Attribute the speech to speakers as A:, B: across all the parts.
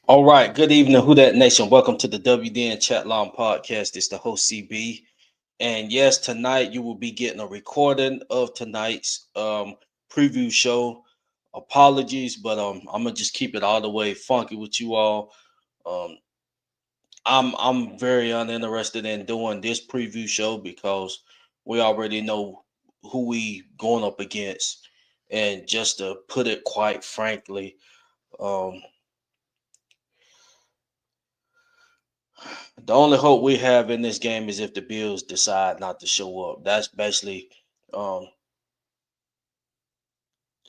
A: All right. Good evening, Who That Nation. Welcome to the WDN Chat Line Podcast. It's the host CB. And yes, tonight you will be getting a recording of tonight's preview show. Apologies, but I'm gonna just keep it all the way funky with you all. Um I'm very uninterested in doing this preview show because we already know who we going up against. And just to put it quite frankly, um the only hope we have in this game is if the Bills decide not to show up. Um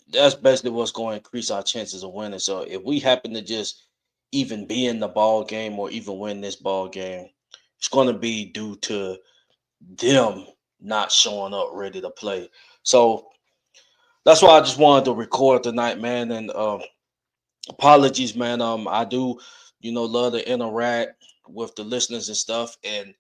A: that's basically what's going to increase our chances of winning. So if we happen to just even be in the ball game or even win this ball game, it's going to be due to them not showing up ready to play. So that's why I just wanted to record tonight, man. And apologies, man. I do, love to interact with the listeners and stuff. And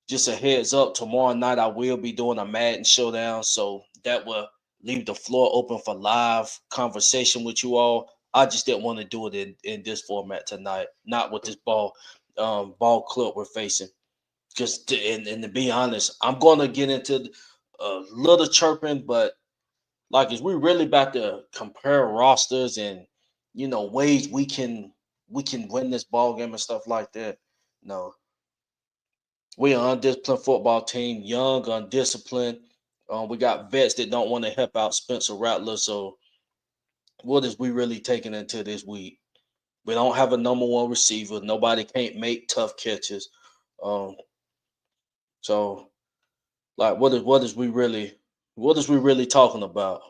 A: just a heads up, tomorrow night I will be doing a Madden showdown, so that will leave the floor open for live conversation with you all. I just didn't want to do it in this format tonight, not with this ball club we're facing. And to be honest, I'm gonna get into a little chirping, but like, is we really about to compare rosters and ways we can win this ball game and stuff like that? No, we are undisciplined football team, young, undisciplined. We got vets that don't want to help out Spencer Rattler. So what is we really taking into this week? We don't have a number one receiver. Nobody can't make tough catches. Um, so like, what is we really talking about?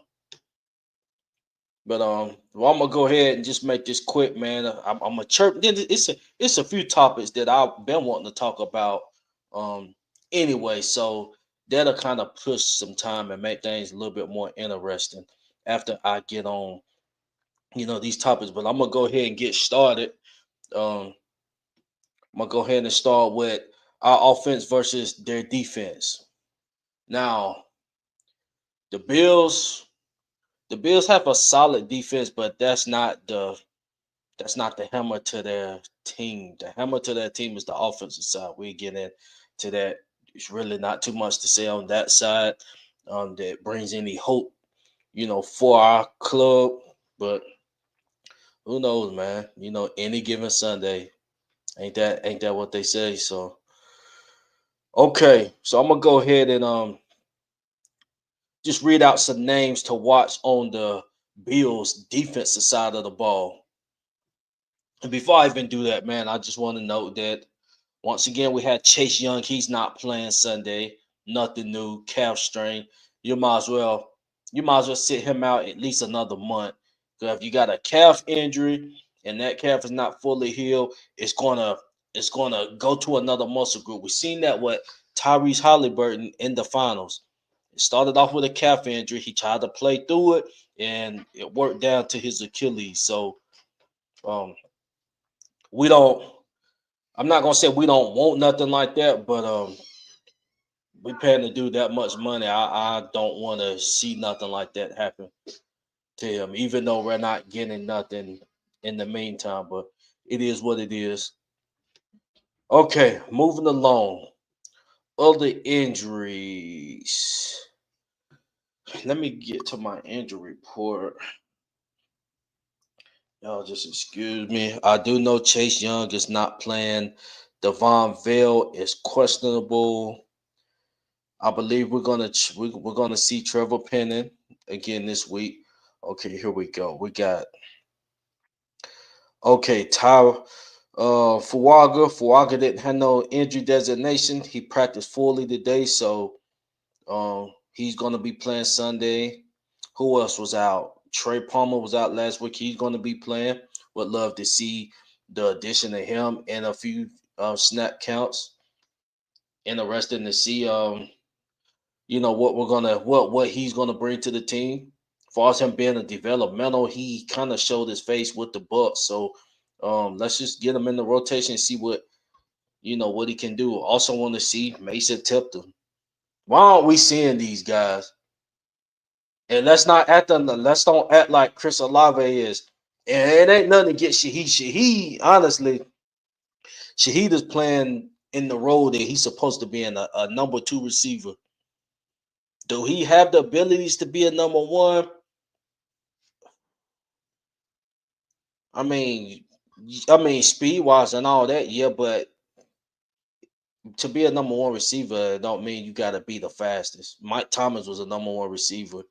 A: But well, I'm gonna go ahead and just make this quick, man. I'm a chirp. It's a few topics that I've been wanting to talk about. Um, anyway, so that'll kind of push some time and make things a little bit more interesting after I get on, these topics. But I'm gonna go ahead and get started. Um, I'm gonna go ahead and start with our offense versus their defense. Now, the Bills, the Bills have a solid defense, but that's not the hammer to their team. The hammer to their team is the offensive side. We get into that. It's really not too much to say on that side that brings any hope, for our club. But who knows, man? Any given Sunday, ain't that what they say? So okay, so I'm gonna go ahead and just read out some names to watch on the Bills defensive side of the ball. And before I even do that, man, I just want to note that once again, we had Chase Young. He's not playing Sunday. Nothing new. Calf strain. You might as well sit him out at least another month. Because if you got a calf injury and that calf is not fully healed, it's gonna go to another muscle group. We've seen that with Tyrese Halliburton in the finals. It started off with a calf injury. He tried to play through it, and it worked down to his Achilles. So um, we don't. I'm not gonna say we don't want nothing like that, but we paying to do that much money. I don't want to see nothing like that happen to him, even though we're not getting nothing in the meantime. But it is what it is. Okay, moving along. Other injuries. Let me get to my injury report. Y'all just excuse me. I do know Chase Young is not playing. Devon Vale is questionable. I believe we're gonna see Trevor Penning again this week. Okay, here we go. We got Ty Fuaga. Fuaga didn't have no injury designation. He practiced fully today, so he's gonna be playing Sunday. Who else was out? Trey Palmer was out last week. He's gonna be playing. Would love to see the addition of him and a few snap counts. Interesting to see what he's gonna bring to the team. As far as him being a developmental, he kind of showed his face with the Bucks. So let's just get him in the rotation and see what he can do. Also want to see Mason Tipton. Why aren't we seeing these guys? And let's not act like Chris Olave is And it ain't nothing against Shaheed. Shaheed, honestly, Shaheed is playing in the role that he's supposed to be in, a number two receiver. Do he have the abilities to be a number one? I mean, speed wise and all that, yeah, but to be a number one receiver don't mean you gotta be the fastest. Mike Thomas was a number one receiver.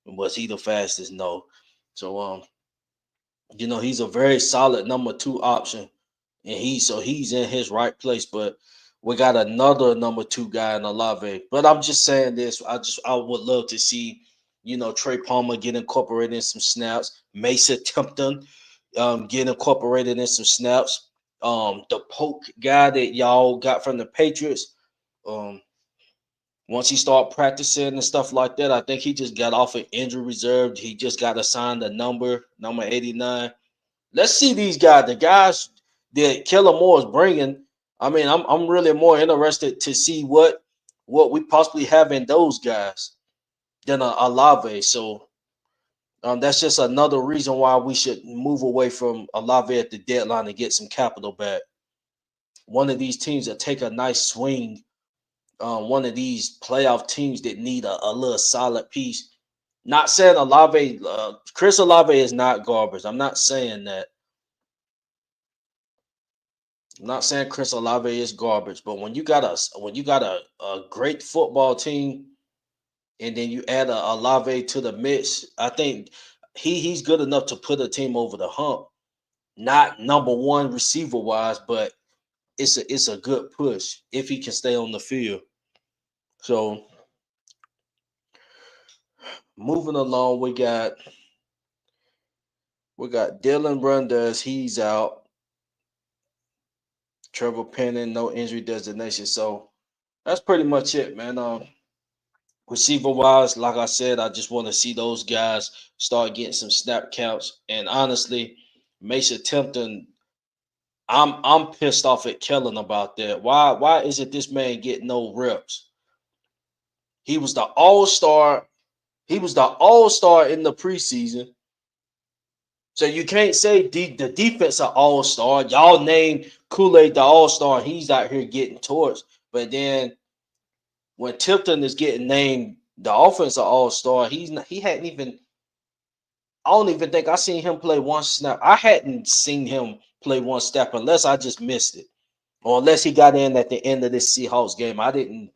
A: Was he the fastest? No. So he's a very solid number two option. And he's in his right place, but we got another number two guy in Olave. But I'm just saying this. I would love to see, Trey Palmer get incorporated in some snaps. Mason Tempton get incorporated in some snaps. The poke guy that y'all got from the Patriots. Um, Once he start practicing and stuff like that, I think he just got off an injury reserve. He just got assigned a number 89. Let's see these guys, the guys that Kellen Moore is bringing. I mean, I'm really more interested to see what we possibly have in those guys than a Olave. So that's just another reason why we should move away from Olave at the deadline and get some capital back. One of these teams that take a nice swing. One of these playoff teams that need a little solid piece. Not saying Olave, Chris Olave is not garbage. I'm not saying that. I'm not saying Chris Olave is garbage, but when you got a great football team and then you add a Olave to the mix, I think he's good enough to put a team over the hump. Not number one receiver wise, but it's a good push if he can stay on the field. So moving along, we got Dylan Brundage, he's out. Trevor Penning, no injury designation. So that's pretty much it, man. Receiver wise, like I said, I just want to see those guys start getting some snap counts. And honestly, Mason Tempton, I'm pissed off at Kellen about that. Why is it this man getting no reps? He was the all-star. He was the all-star in the preseason. So you can't say the defense are all-star. Y'all named Kool-Aid the all-star. He's out here getting torched. But then when Tipton is getting named the offensive all-star, he hadn't even. I don't even think I seen him play one snap. I hadn't seen him play one snap unless I just missed it, or unless he got in at the end of this Seahawks game. I didn't.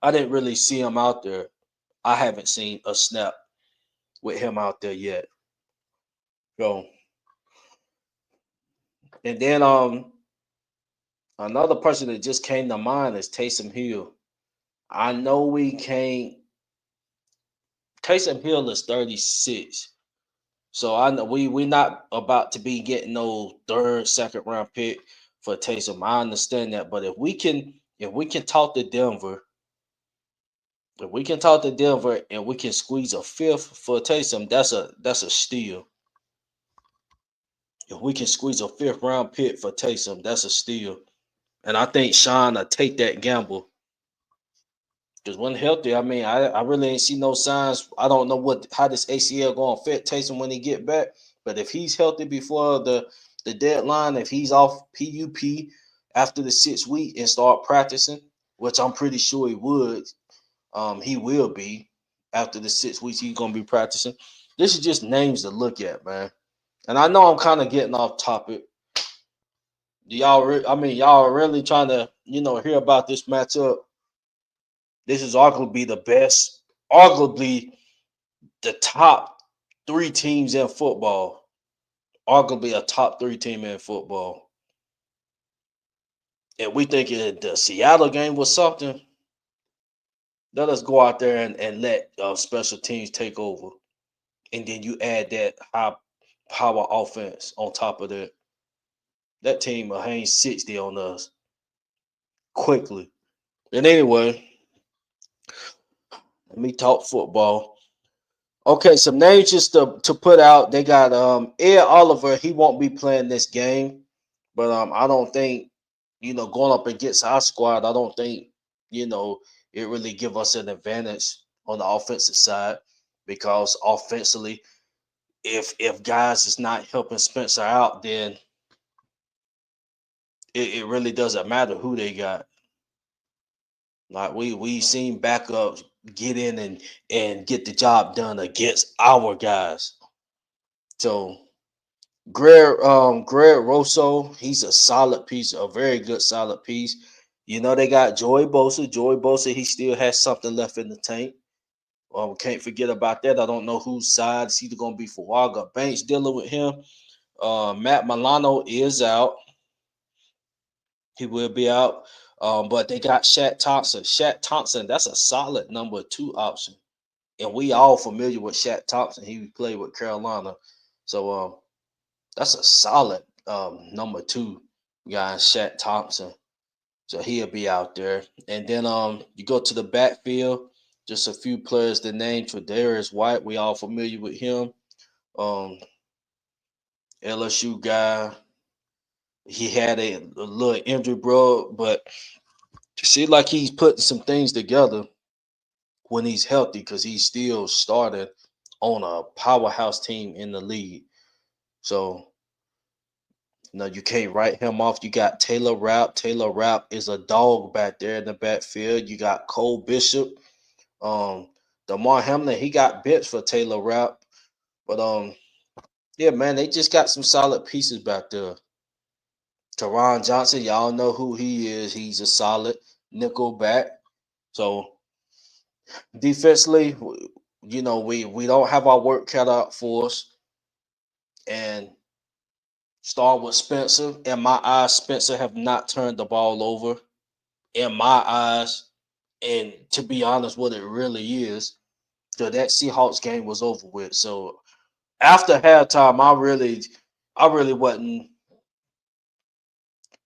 A: I didn't really see him out there. I haven't seen a snap with him out there yet. So, and then another person that just came to mind is Taysom Hill. I know we can't. Taysom Hill is 36. So I know we not about to be getting no third, second round pick for Taysom. I understand that, but if we can talk to Denver, if we can talk to Denver and we can squeeze a fifth for Taysom, that's a steal. If we can squeeze a fifth round pick for Taysom, that's a steal. And I think Sean will take that gamble. Because when healthy, I mean, I really ain't see no signs. I don't know how this ACL going to fit Taysom when he get back. But if he's healthy before the deadline, if he's off PUP after the 6 week and start practicing, which I'm pretty sure he will be after the 6 weeks. He's gonna be practicing. This is just names to look at, man. And I know I'm kind of getting off topic. Y'all are really trying to hear about this matchup. This is arguably the best, arguably the top three teams in football. Arguably a top three team in football. And we think the Seattle game was something. Let us go out there and let special teams take over. And then you add that high power offense on top of that. That team will hang 60 on us quickly. And anyway, let me talk football. Okay, some names just to put out. They got Ed Oliver. He won't be playing this game, but I don't think going up against our squad. I don't think it really give us an advantage on the offensive side because offensively if guys is not helping Spencer out, then it really doesn't matter who they got. Like we seen backups get in and get the job done against our guys. So Greg Rosso, he's a solid piece, a very good solid piece. You know they got Joey Bosa. Joey Bosa, he still has something left in the tank. Can't forget about that. I don't know whose side it's either gonna be for Waga Banks dealing with him. Matt Milano is out. He will be out. But they got Shaq Thompson. Shaq Thompson, that's a solid number 2 option. And we all familiar with Shaq Thompson. He played with Carolina. So that's a solid number 2 guy, Shaq Thompson. So he'll be out there. And then you go to the backfield, just a few players to name. Tre'Davious White, we all familiar with him. Um, LSU guy. He had a little injury, bro, but it seems like he's putting some things together when he's healthy because he's still started on a powerhouse team in the league. So no, you can't write him off. You got Taylor Rapp. Taylor Rapp is a dog back there in the backfield. You got Cole Bishop. Damar Hamlin, he got bits for Taylor Rapp. But yeah, man, they just got some solid pieces back there. Teron Johnson, y'all know who he is. He's a solid nickel back. So defensively, we don't have our work cut out for us. And start with Spencer. In my eyes, Spencer have not turned the ball over. In my eyes, and to be honest, what it really is, so that Seahawks game was over with. So after halftime, I really wasn't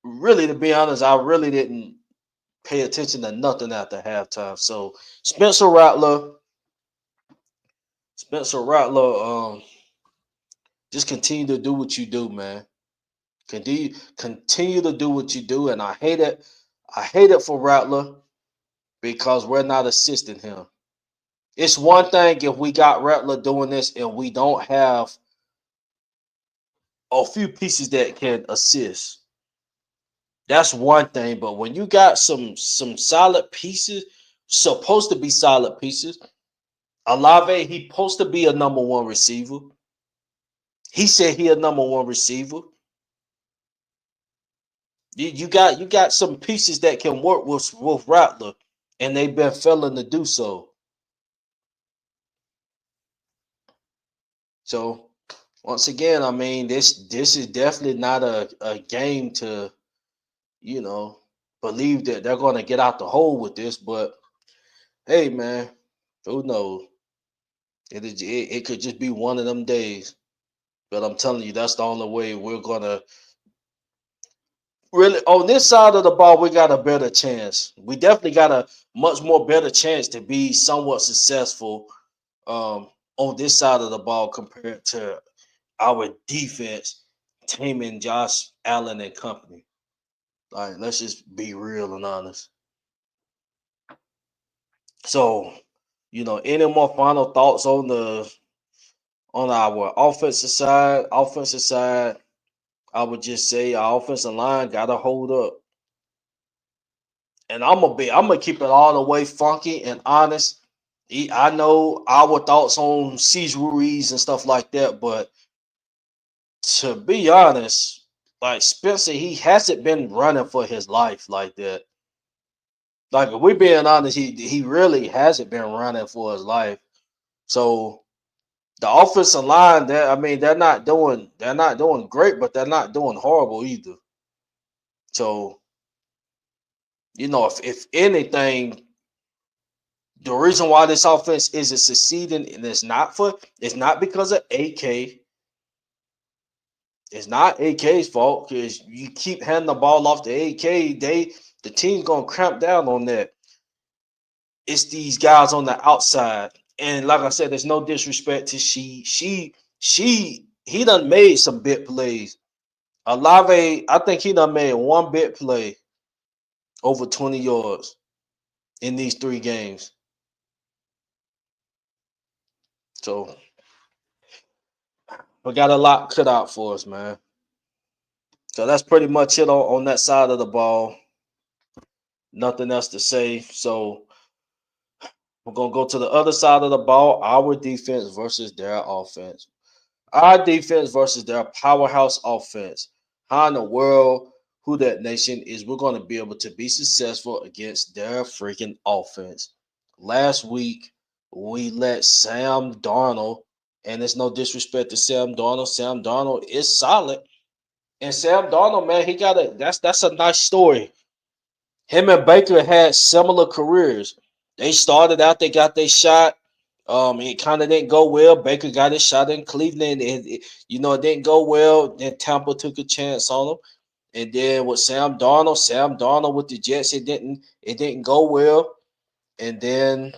A: really, to be honest, I really didn't pay attention to nothing after halftime. So Spencer Rattler, just continue to do what you do, man. Continue to do what you do, and I hate it. I hate it for Rattler because we're not assisting him. It's one thing if we got Rattler doing this and we don't have a few pieces that can assist. That's one thing, but when you got some solid pieces, supposed to be solid pieces, Alave, he supposed to be a number 1 receiver. He said he a number 1 receiver. You got some pieces that can work with Rattler, and they've been failing to do so. So once again, I mean, this is definitely not a game to, you know, believe that they're gonna get out the hole with this, but hey man, who knows? It could just be one of them days. But I'm telling you, that's the only way we're gonna really on this side of the ball, we got a better chance. We definitely got a much more better chance to be somewhat successful on this side of the ball compared to our defense, taming Josh Allen and company. Like, let's just be real and honest. So, any more final thoughts on our offensive side? Offensive side, I would just say our offensive line gotta hold up. And I'm gonna keep it all the way funky and honest. I know our thoughts on Cesar Ruiz and stuff like that, but to be honest, like Spencer, he hasn't been running for his life like that. Like if we're being honest, he really hasn't been running for his life. So the offensive line, they're not doing great, but they're not doing horrible either. So if anything, the reason why this offense isn't succeeding and it's not because of AK. It's not AK's fault because you keep handing the ball off to AK. The team's gonna cramp down on that. It's these guys on the outside. And like I said, there's no disrespect to he done made some big plays. Alave, I think he done made one big play over 20 yards in these 3 games. So We got a lot cut out for us, man. So that's pretty much it on that side of the ball. Nothing else to say. So we're gonna go to the other side of the ball. Our defense versus their offense. Our defense versus their powerhouse offense. How in the world, who that nation is, we're going to be able to be successful against their freaking offense. Last week, we let Sam Darnold, and it's no disrespect to Sam Darnold. Sam Darnold is solid. And Sam Darnold, man, he got a that's a nice story. Him and Baker had similar careers. They started out, they got their shot. It kind of didn't go well. Baker got his shot in Cleveland, and it didn't go well. Then Tampa took a chance on him, and then with Sam Darnold with the Jets, it didn't go well. And then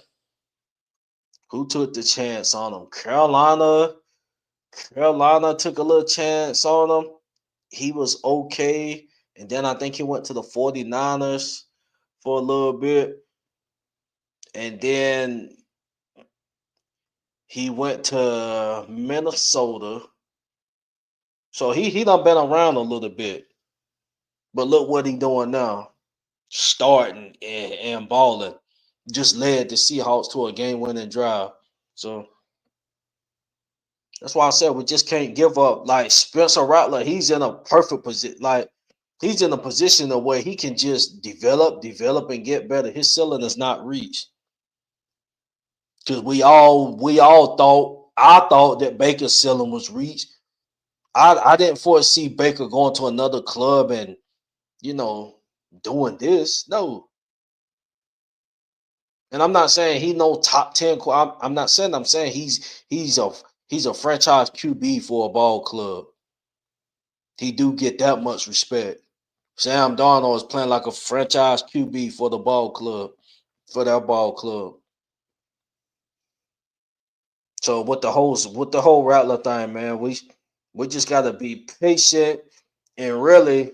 A: who took the chance on him? Carolina took a little chance on him. He was okay, and then I think he went to the 49ers for a little bit, and then he went to Minnesota. So he done been around a little bit. But look what he doing now. Starting and balling. Just led the Seahawks to a game-winning drive. So that's why I said we just can't give up. Like Spencer Rattler, he's in a perfect position. Like he's in a position of where he can just develop, and get better. His ceiling is not reached. Because we all thought that Baker's ceiling was reached. I didn't foresee Baker going to another club and you know doing this. No, and I'm not saying he no top 10. I'm not saying. I'm saying he's a franchise QB for a ball club. He do get that much respect. Sam Darnold is playing like a franchise QB for the ball club, for that ball club. So with the whole Rattler thing, man, we just gotta be patient and really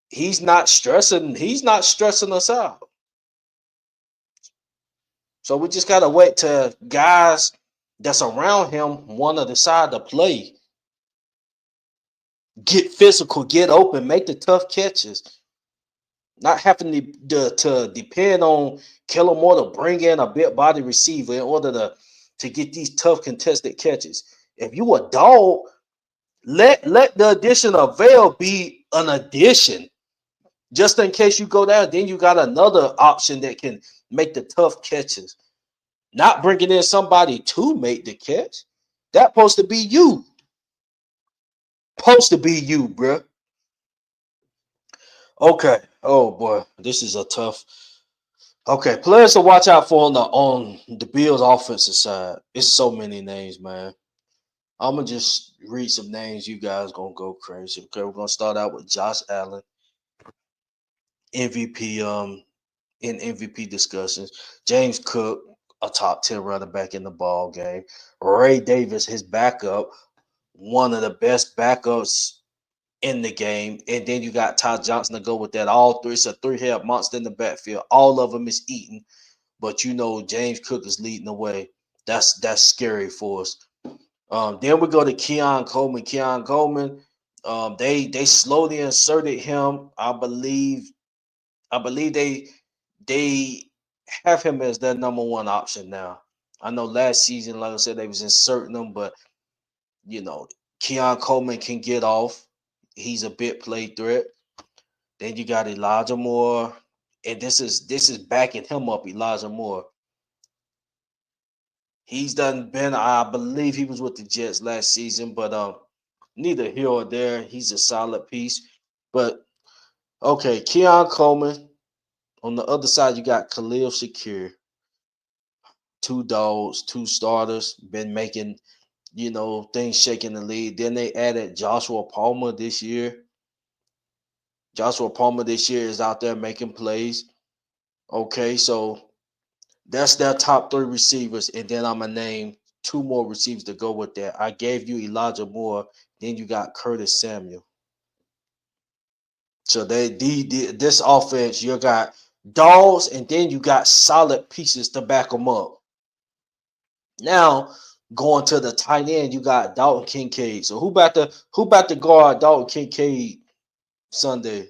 A: he's not stressing us out. So we just gotta wait till guys that's around him want to decide to play, get physical, get open, make the tough catches, not having to depend on Kellen Moore to bring in a big body receiver in order to get these tough contested catches. If you a dog, let the addition of Vail be an addition. Just in case you go down, then you got another option that can make the tough catches. Not bringing in somebody to make the catch. That supposed to be you. Supposed to be you, bruh. Okay. Oh boy, this is a tough. Okay, players to watch out for on the Bills offensive side. It's so many names, man. I'm gonna just read some names. You guys gonna go crazy. Okay, we're gonna start out with Josh Allen, MVP. In MVP discussions, James Cook, a top 10 running back in the ball game. Ray Davis, his backup, one of the best backups in the game. And then you got Ty Johnson to go with that. All three, it's a three-head monster in the backfield. All of them is eating, but James Cook is leading the way. That's scary for us. Then we go to Keon Coleman. Keon Coleman, they slowly inserted him. I believe they have him as their number one option now. I know last season, like I said, they was inserting him, but you know, Keon Coleman can get off. He's a bit play threat. Then you got Elijah Moore, and this is backing him up. Elijah Moore. He's done been. I believe he was with the Jets last season, but neither here or there. He's a solid piece. But okay, Keon Coleman. On the other side, you got Khalil Shakir. Two dogs, two starters, been making, things shaking the league. Then they added Joshua Palmer this year. Joshua Palmer this year is out there making plays. Okay, so that's their top three receivers. And then I'm going to name two more receivers to go with that. I gave you Elijah Moore. Then you got Curtis Samuel. So this offense, you got dogs, and then you got solid pieces to back them up. Now, Going to the tight end, you got Dalton Kincaid. So who about to guard Dalton Kincaid Sunday?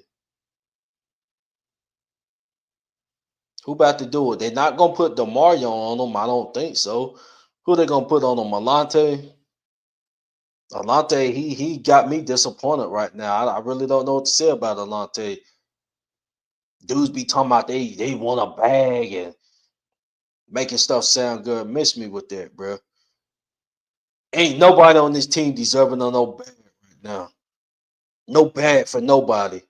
A: Who about to do it? They're not gonna put DeMario on them. I don't think so. Who they gonna put on them? Alante? Alante, he got me disappointed right now. I really don't know what to say about Alante. Dudes be talking about they want a bag and making stuff sound good. Miss me with that, bro. Ain't nobody on this team deserving of no bag right now. No bag for nobody.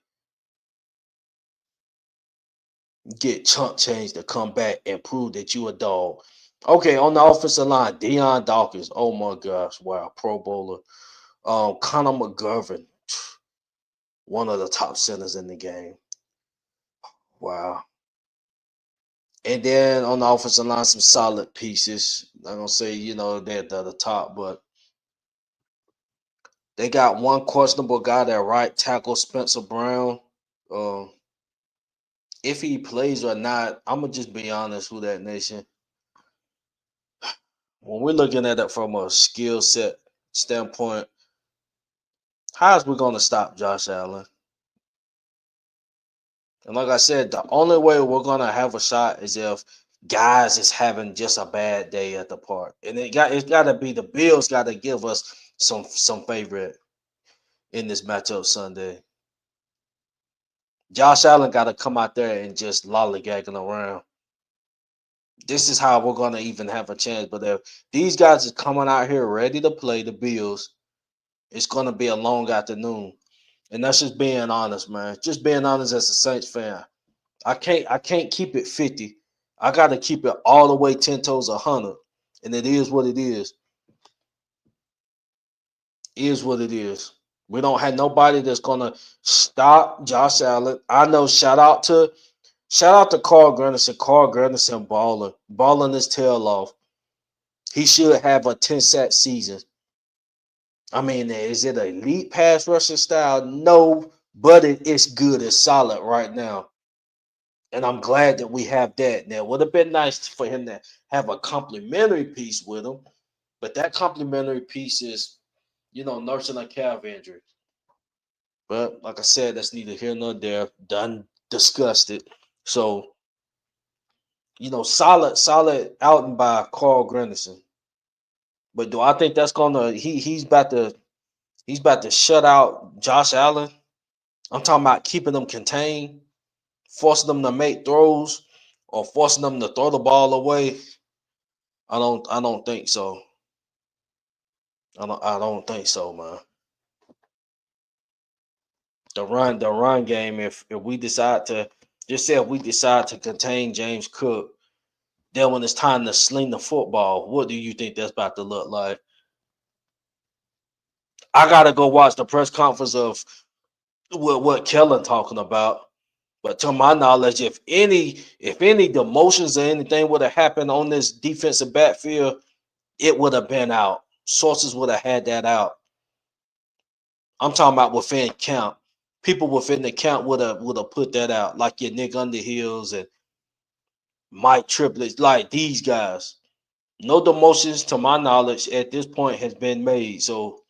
A: Get chunk change to come back and prove that you a dog. Okay, on the offensive line, Deion Dawkins. Oh my gosh, wow, Pro Bowler. Connor McGovern, one of the top centers in the game. Wow. And then on the offensive line, some solid pieces. I'm gonna say, they're the top, but they got one questionable guy that right tackle, Spencer Brown. Um, if he plays or not, I'm gonna just be honest with that nation. When we're looking at it from a skill set standpoint, how is we gonna stop Josh Allen? And like I said, the only way we're gonna have a shot is if guys is having just a bad day at the park, and it's gotta be the Bills got to give us some favorite in this matchup Sunday. Josh Allen got to come out there and just lollygagging around. This is how we're gonna even have a chance. But if these guys is coming out here ready to play the Bills, it's gonna be a long afternoon. And that's just being honest, man. Just being honest as a Saints fan. I can't keep it 50. I gotta keep it all the way 10 toes 100. And it is what it is. Is what it is. We don't have nobody that's gonna stop Josh Allen. I know shout out to Carl Granderson. Carl Granderson balling his tail off. He should have a 10 sack season. I mean, is it an elite pass rushing style? No, but it's good. It's solid right now. And I'm glad that we have that. Now, it would have been nice for him to have a complimentary piece with him, but that complimentary piece is, nursing a calf injury. But like I said, that's neither here nor there. Done discussed it. So, solid outing by Carl Granderson. But do I think that's gonna he's about to shut out Josh Allen? I'm talking about keeping them contained, forcing them to make throws, or forcing them to throw the ball away. I don't think so. I don't think so, man. The run game. If we decide to just say if we decide to contain James Cook, then when it's time to sling the football, what do you think that's about to look like? I gotta go watch the press conference of what Kellen talking about. But to my knowledge, if any demotions or anything would have happened on this defensive backfield, it would have been out. Sources would have had that out. I'm talking about within camp. People within the camp would have put that out, like your Nick Underhills and Mike Triplets, like these guys. No demotions, to my knowledge, at this point has been made. So,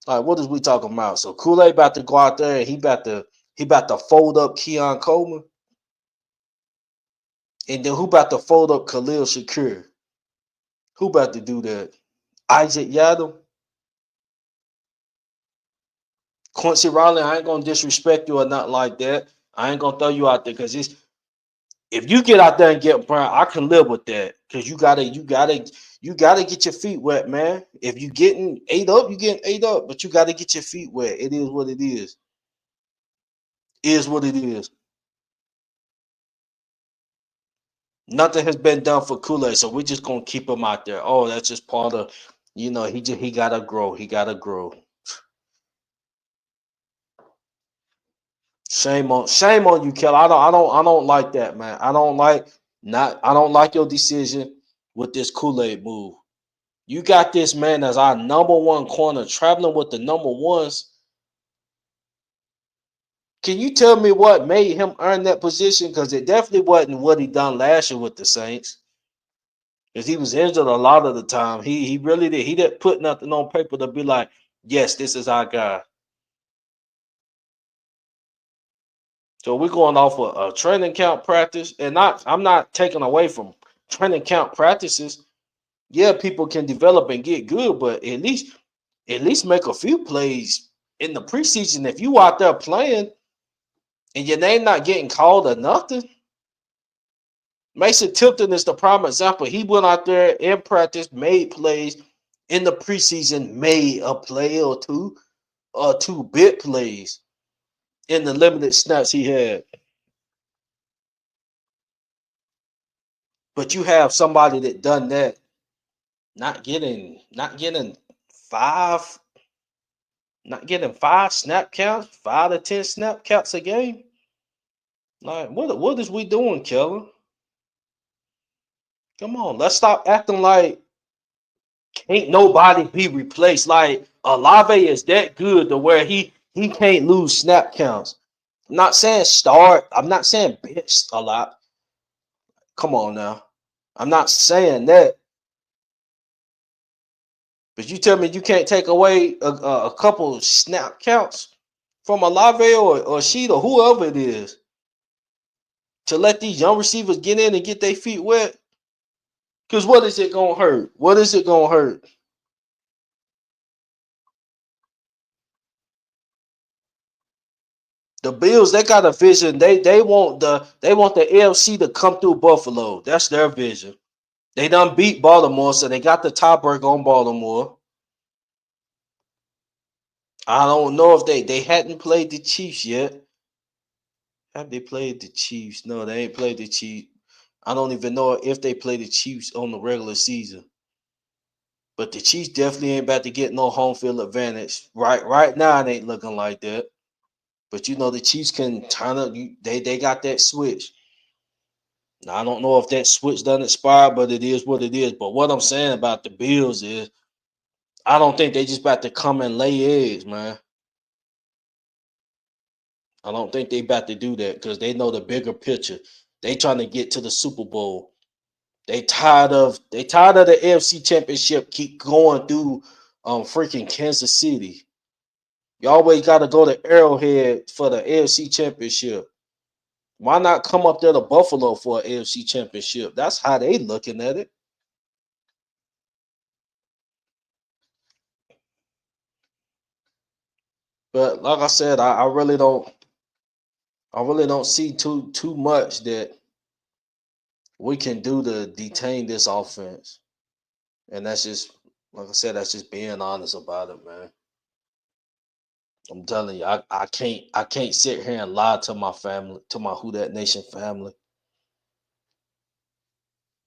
A: what is we talking about? So Kool-Aid about to go out there and he about to fold up Keon Coleman, and then who about to fold up Khalil Shakir? Who about to do that? Isaac Yadam, Quincy Riley. I ain't gonna disrespect you or not like that. I ain't gonna throw you out there because it's if you get out there and get Brown, I can live with that because you gotta get your feet wet, man. If you getting ate up, you getting ate up, but you gotta get your feet wet. It is what it is. Is what it is. Nothing has been done for Kool-Aid, so we're just gonna keep him out there. Oh, that's just part of, he gotta grow. He gotta grow. Shame on you, Kelly. I don't like that, man. I don't like your decision with this Kool-Aid move. You got this man as our number one corner traveling with the number ones. Can you tell me what made him earn that position? Because it definitely wasn't what he done last year with the Saints. Because he was injured a lot of the time. He really did. He didn't put nothing on paper to be like, yes, this is our guy. So we're going off a training camp practice, and I'm not taking away from training camp practices. Yeah, people can develop and get good, but at least make a few plays in the preseason. If you out there playing and your name not getting called or nothing, Mason Tipton is the prime example. He went out there in practice, made plays in the preseason, made a play or two big plays in the limited snaps he had. But you have somebody that done that, not getting five, not getting five snap counts, 5 to 10 snap counts a game. Like what is we doing, Keller? Come on, let's stop acting like ain't nobody be replaced. Like Olave is that good to where he can't lose snap counts. I'm not saying start. I'm not saying bench a lot. Come on now. I'm not saying that. But you tell me you can't take away a couple snap counts from Olave or Sheet or whoever it is to let these young receivers get in and get their feet wet. Because what is it gonna hurt? What is it gonna hurt? The Bills, they got a vision. They want the AFC to come through Buffalo. That's their vision. They done beat Baltimore, so they got the tiebreaker on Baltimore. I don't know if they hadn't played the Chiefs yet. Have they played the Chiefs? No, they ain't played the Chiefs. I don't even know if they play the Chiefs on the regular season. But the Chiefs definitely ain't about to get no home field advantage. Right now, it ain't looking like that. But you know the Chiefs can turn up. They got that switch. Now I don't know if that switch doesn't expire, but it is what it is. But what I'm saying about the Bills is, I don't think they just about to come and lay eggs, man. I don't think they about to do that because they know the bigger picture. They trying to get to the Super Bowl. They tired of the AFC Championship keep going through freaking Kansas City. You always got to go to Arrowhead for the AFC Championship. Why not come up there to Buffalo for an AFC Championship? That's how they looking at it. But like I said, I really don't see too much that we can do to detain this offense. And that's just like I said, that's just being honest about it, man. I'm telling you, I can't sit here and lie to my family, to my Who That Nation family.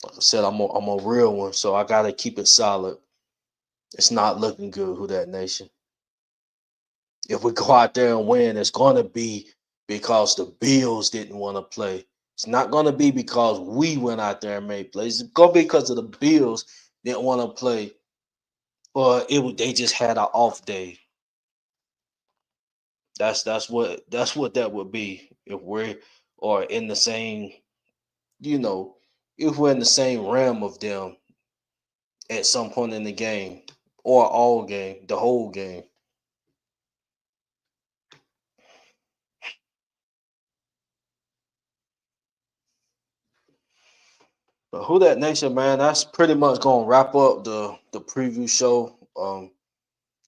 A: Like I said, I'm a real one, so I gotta keep it solid. It's not looking good, Who That Nation. If we go out there and win, it's gonna be because the Bills didn't want to play. It's not gonna be because we went out there and made plays. It's gonna be because of the Bills didn't want to play, or they just had an off day. That's what that would be if we're or in the same, you know, if we're in the same realm of them at some point in the game or all game, the whole game. But Who That Nation, man, that's pretty much gonna wrap up the preview show.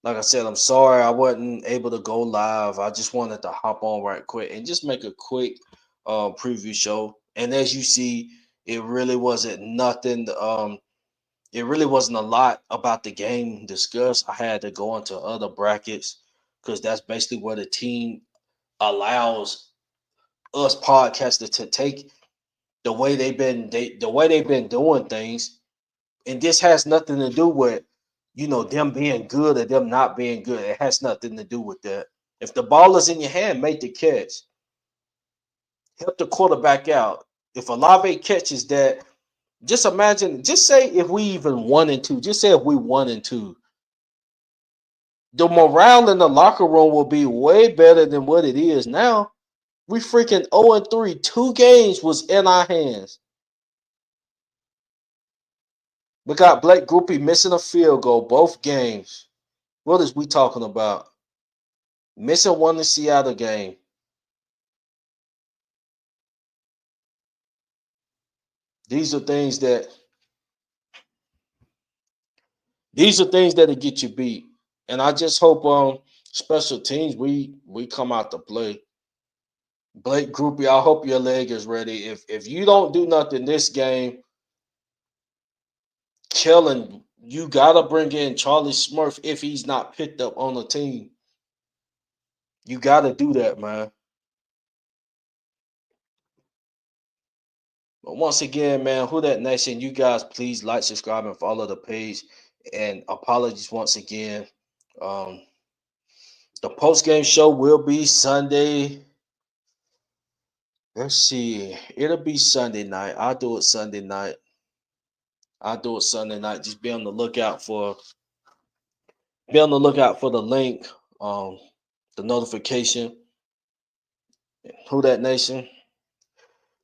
A: Like I said, I'm sorry I wasn't able to go live. I just wanted to hop on right quick and just make a quick preview show. And as you see, it really wasn't nothing. It really wasn't a lot about the game discussed. I had to go into other brackets because that's basically what the team allows us podcasters to take the way they've been doing things. And this has nothing to do with them being good or them not being good. It has nothing to do with that. If the ball is in your hand, make the catch. Help the quarterback out. If Olave catches that, just imagine, just say if we even 1-2, just say if we 1-2, the morale in the locker room will be way better than what it is now. We freaking 0-3. 2 games was in our hands. We got Blake Groupie missing a field goal both games. What is we talking about? Missing one in the Seattle game. These are things that will get you beat. And I just hope on special teams we come out to play. Blake Groupie, I hope your leg is ready. If you don't do nothing this game, Kellen, you gotta bring in Charlie Smurf if he's not picked up on the team. You gotta do that, man. But once again, man, Who That Nation, you guys please like, subscribe, and follow the page. And apologies once again. Um, the post game show will be Sunday. Let's see. It'll be Sunday night. I'll do it Sunday night. Just be on the lookout for the link, the notification. Who That Nation.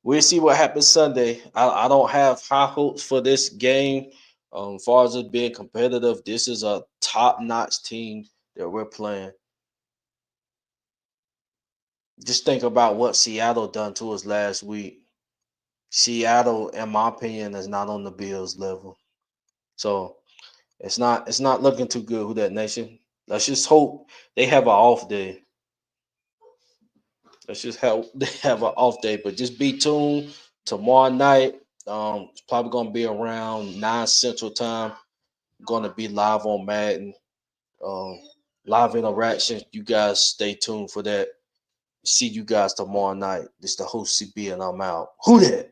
A: We'll see what happens Sunday. I don't have high hopes for this game. As far as it being competitive, this is a top-notch team that we're playing. Just think about what Seattle done to us last week. Seattle, in my opinion, is not on the Bills level. So it's not looking too good. Who That Nation. Let's just hope they have an off day. Let's just have they have an off day. But just be tuned tomorrow night. It's probably gonna be around 9 Central Time. Gonna be live on Madden. Um, live interaction. You guys stay tuned for that. See you guys tomorrow night. This is the host CB and I'm out. Who that?